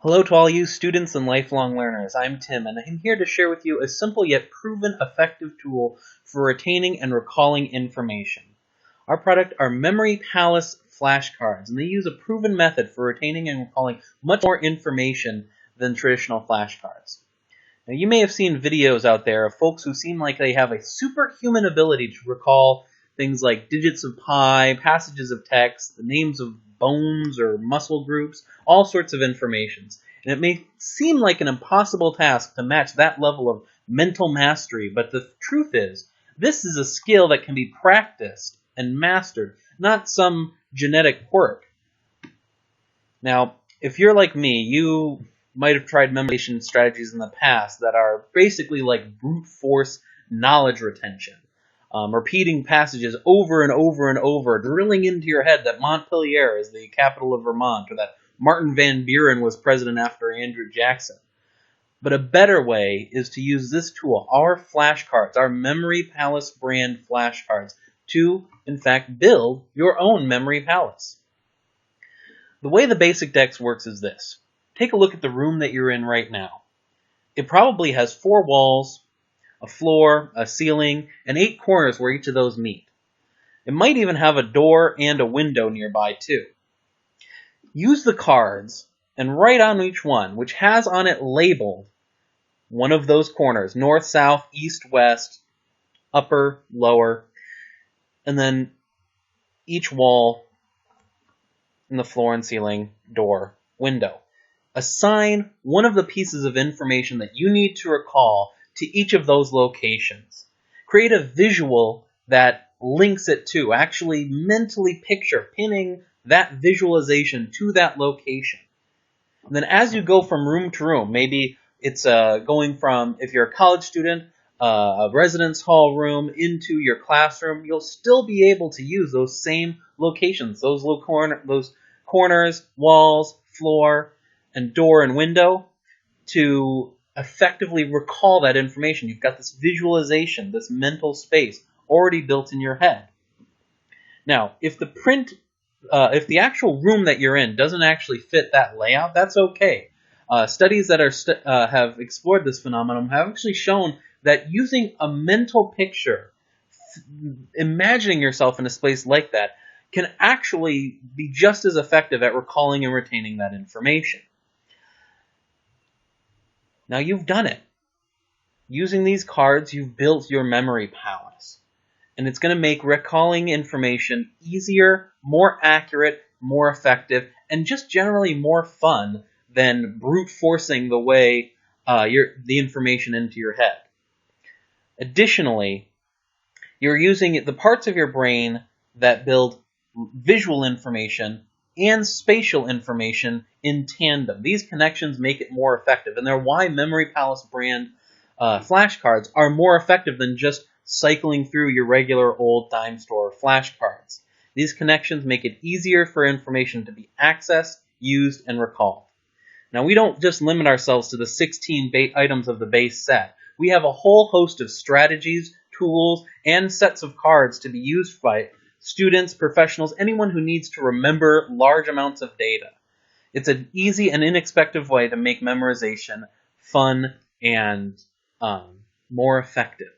Hello to all you students and lifelong learners. I'm Tim, and I'm here to share with you a simple yet proven effective tool for retaining and recalling information. Our product are Memory Palace flashcards, and they use a proven method for retaining and recalling much more information than traditional flashcards. Now, you may have seen videos out there of folks who seem like they have a superhuman ability to recall things like digits of pi, passages of text, the names of bones or muscle groups, all sorts of information. And it may seem like an impossible task to match that level of mental mastery, but the truth is, this is a skill that can be practiced and mastered, not some genetic quirk. Now, if you're like me, you might have tried memorization strategies in the past that are basically like brute force knowledge retention. Repeating passages over and over and over, drilling into your head that Montpelier is the capital of Vermont, or that Martin Van Buren was president after Andrew Jackson. But a better way is to use this tool, our flashcards, our Memory Palace brand flashcards, to, in fact, build your own Memory Palace. The way the basic dex works is this. Take a look at the room that you're in right now. It probably has 4 walls, a floor, a ceiling, and 8 corners where each of those meet. It might even have a door and a window nearby too. Use the cards and write on each one, which has on it labeled one of those corners, north, south, east, west, upper, lower, and then each wall and the floor and ceiling, door, window. Assign one of the pieces of information that you need to recall to each of those locations. Create a visual that links it to. Actually mentally picture pinning that visualization to that location. And then as you go from room to room, maybe it's going from, if you're a college student, a residence hall room into your classroom, you'll still be able to use those same locations, those corners, walls, floor, and door and window to effectively recall that information. You've got this visualization, this mental space already built in your head. Now, if the actual room that you're in doesn't actually fit that layout, that's okay. Studies that have explored this phenomenon have actually shown that using a mental picture, imagining yourself in a space like that, can actually be just as effective at recalling and retaining that information. Now you've done it. Using these cards, you've built your memory palace. And it's going to make recalling information easier, more accurate, more effective, and just generally more fun than brute forcing the way the information into your head. Additionally, you're using the parts of your brain that build visual information and spatial information in tandem. These connections make it more effective, and they're why Memory Palace brand flashcards are more effective than just cycling through your regular old dime store flashcards. These connections make it easier for information to be accessed, used, and recalled. Now, we don't just limit ourselves to the 16 items of the base set. We have a whole host of strategies, tools, and sets of cards to be used by students, professionals, anyone who needs to remember large amounts of data. It's an easy and inexpensive way to make memorization fun and more effective.